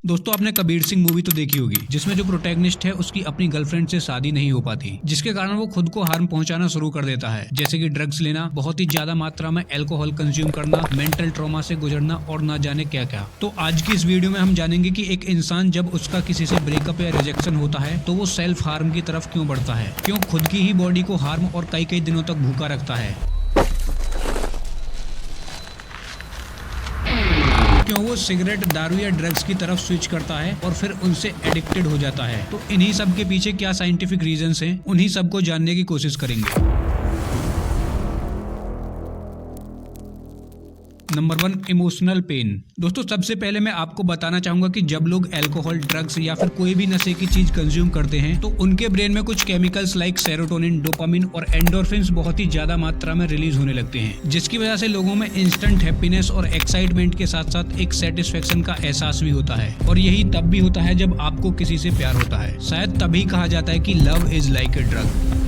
दोस्तों आपने कबीर सिंह मूवी तो देखी होगी, जिसमें जो प्रोटैगनिस्ट है उसकी अपनी गर्लफ्रेंड से शादी नहीं हो पाती, जिसके कारण वो खुद को हार्म पहुंचाना शुरू कर देता है, जैसे कि ड्रग्स लेना, बहुत ही ज्यादा मात्रा में अल्कोहल कंज्यूम करना, मेंटल ट्रॉमा से गुजरना और ना जाने क्या क्या। तो आज की इस वीडियो में हम जानेंगे कि एक इंसान जब उसका किसी से ब्रेकअप या रिजेक्शन होता है तो वो सेल्फ हार्म की तरफ क्यों बढ़ता है, क्यों खुद की ही बॉडी को हार्म और कई कई दिनों तक भूखा रखता है, क्यों वो सिगरेट, दारू या ड्रग्स की तरफ स्विच करता है और फिर उनसे एडिक्टेड हो जाता है। तो इन्हीं सब के पीछे क्या साइंटिफिक रीजंस हैं, उन्हीं सब को जानने की कोशिश करेंगे। Number 1, emotional pain. दोस्तों सबसे पहले मैं आपको बताना चाहूंगा कि जब लोग अल्कोहल, ड्रग्स या फिर कोई भी नशे की चीज कंज्यूम करते हैं तो उनके ब्रेन में कुछ केमिकल्स लाइक सेरोटोनिन, डोपामिन और एंडोर्फिन्स बहुत ही ज्यादा मात्रा में रिलीज होने लगते हैं, जिसकी वजह से लोगों में इंस्टेंट हैप्पीनेस और एक्साइटमेंट के साथ साथ एक सेटिस्फेक्शन का एहसास भी होता है। और यही तब भी होता है जब आपको किसी से प्यार होता है। शायद तभी कहा जाता है कि love is like a drug.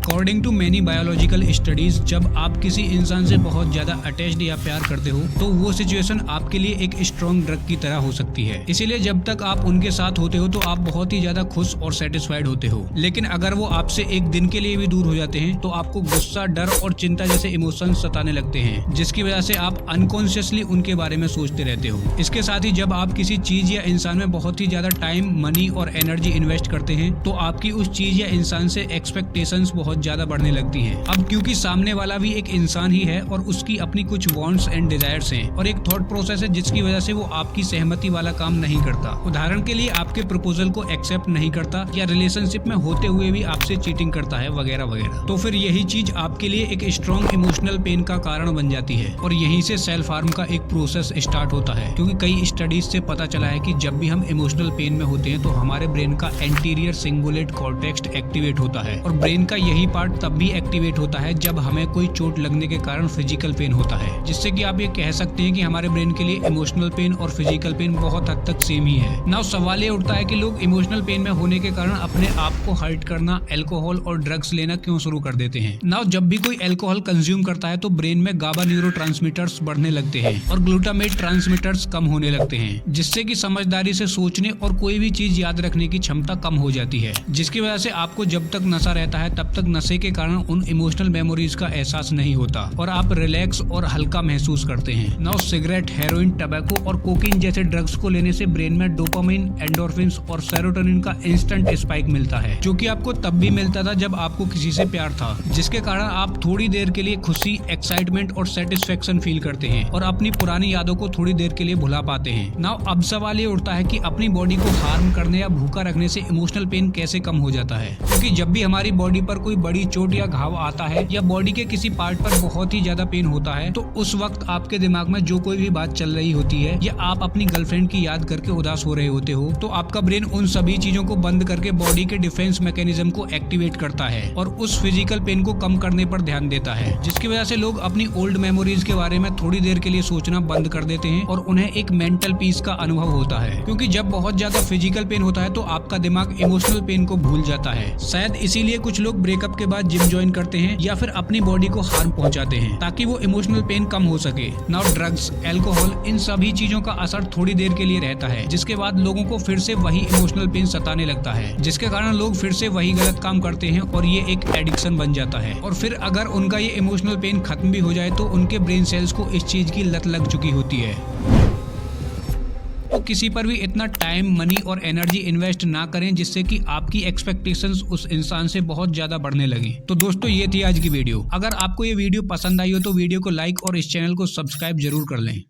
According to many biological studies, जब आप किसी इंसान से बहुत ज्यादा अटैच्ड या प्यार करते हो तो वो सिचुएशन आपके लिए एक स्ट्रॉन्ग ड्रग की तरह हो सकती है। इसीलिए जब तक आप उनके साथ होते हो तो आप बहुत ही ज्यादा खुश और सेटिस्फाइड होते हो, लेकिन अगर वो आपसे एक दिन के लिए भी दूर हो जाते हैं तो आपको गुस्सा, डर और चिंता जैसे इमोशंस सताने लगते हैं, जिसकी वजह से आप अनकॉन्शियसली उनके बारे में सोचते रहते हो। इसके साथ ही जब आप किसी चीज या इंसान में बहुत ही ज्यादा टाइम, मनी और एनर्जी इन्वेस्ट करते हैं तो आपकी उस चीज या इंसान से एक्सपेक्टेशंस बहुत ज्यादा बढ़ने लगती हैं। अब क्योंकि सामने वाला भी एक इंसान ही है और उसकी अपनी कुछ वांट्स एंड डिजायर्स हैं और एक थॉट प्रोसेस है, जिसकी वजह से वो आपकी सहमति वाला काम नहीं करता। उदाहरण के लिए आपके प्रपोजल को एक्सेप्ट नहीं करता या रिलेशनशिप में होते हुए भी आपसे चीटिंग करता है वगैरह वगैरह। तो फिर यही चीज आपके लिए एक स्ट्रॉन्ग इमोशनल पेन का कारण बन जाती है और यहीं से सेल्फ हार्म का एक प्रोसेस स्टार्ट होता है। क्योंकि कई स्टडीज से पता चला है कि जब भी हम इमोशनल पेन में होते हैं तो हमारे ब्रेन का एंटीरियर सिंगुलेट कॉर्टेक्स एक्टिवेट होता है और ब्रेन का यही पार्ट तब भी एक्टिवेट होता है जब हमें कोई चोट लगने के कारण फिजिकल पेन होता है, जिससे कि आप ये कह सकते हैं कि हमारे ब्रेन के लिए इमोशनल पेन और फिजिकल पेन बहुत हद तक सेम ही है। नाउ सवाल ये उठता है कि लोग इमोशनल पेन में होने के कारण अपने आप को हर्ट करना, अल्कोहल और ड्रग्स लेना क्यों शुरू कर देते हैं। नाउ जब भी कोई अल्कोहल कंज्यूम करता है तो ब्रेन में गाबा न्यूरोट्रांसमीटर्स बढ़ने लगते हैं और ग्लूटामेट ट्रांसमीटर्स कम होने लगते हैं, जिससे कि समझदारी से सोचने और कोई भी चीज याद रखने की क्षमता कम हो जाती है, जिसकी वजह से आपको जब तक नशा रहता है तब तक नशे के कारण उन इमोशनल मेमोरीज का एहसास नहीं होता और आप रिलैक्स और हल्का महसूस करते हैं। नाउ सिगरेट, हेरोइन, टबैको और कोकीन जैसे ड्रग्स को लेने से ब्रेन में डोपामिन, एंडोर्फिन्स और सेरोटोनिन का इंस्टेंट स्पाइक मिलता है, जो कि आपको तब भी मिलता था जब आपको किसी से प्यार था, जिसके कारण आप थोड़ी देर के लिए खुशी, एक्साइटमेंट और सेटिस्फेक्शन फील करते हैं और अपनी पुरानी यादों को थोड़ी देर के लिए भुला पाते हैं। नाउ अब सवाल ये उठता है कि अपनी बॉडी को हार्म करने या भूखा रखने से इमोशनल पेन कैसे कम हो जाता है। क्योंकि जब भी हमारी बॉडी पर कोई बड़ी चोट या घाव आता है या बॉडी के किसी पार्ट पर बहुत ही ज्यादा पेन होता है तो उस वक्त आपके दिमाग में जो कोई भी बात चल रही होती है या आप अपनी गर्लफ्रेंड की याद करके उदास हो रहे होते हो तो आपका ब्रेन उन सभी चीजों को बंद करके बॉडी के डिफेंस मैकेनिज्म को एक्टिवेट करता है और उस फिजिकल पेन को कम करने पर ध्यान देता है, जिसकी वजह से लोग अपनी ओल्ड मेमोरीज के बारे में थोड़ी देर के लिए सोचना बंद कर देते हैं और उन्हें एक मेंटल पीस का अनुभव होता है। क्योंकि जब बहुत ज्यादा फिजिकल पेन होता है तो आपका दिमाग इमोशनल पेन को भूल जाता है। शायद इसीलिए कुछ लोग ब्रेकअप के बाद जिम ज्वाइन करते हैं या फिर अपनी बॉडी को हार्म पहुंचाते हैं ताकि वो इमोशनल पेन कम हो सके। नाउ ड्रग्स, अल्कोहल, इन सभी चीजों का असर थोड़ी देर के लिए रहता है, जिसके बाद लोगों को फिर से वही इमोशनल पेन सताने लगता है, जिसके कारण लोग फिर से वही गलत काम करते हैं और ये एक एडिक्शन बन जाता है। और फिर अगर उनका ये इमोशनल पेन खत्म भी हो जाए तो उनके ब्रेन सेल्स को इस चीज की लत लग चुकी होती है। तो किसी पर भी इतना टाइम, मनी और एनर्जी इन्वेस्ट ना करें जिससे कि आपकी एक्सपेक्टेशंस उस इंसान से बहुत ज्यादा बढ़ने लगी। तो दोस्तों ये थी आज की वीडियो। अगर आपको ये वीडियो पसंद आई हो तो वीडियो को लाइक और इस चैनल को सब्सक्राइब जरूर कर लें।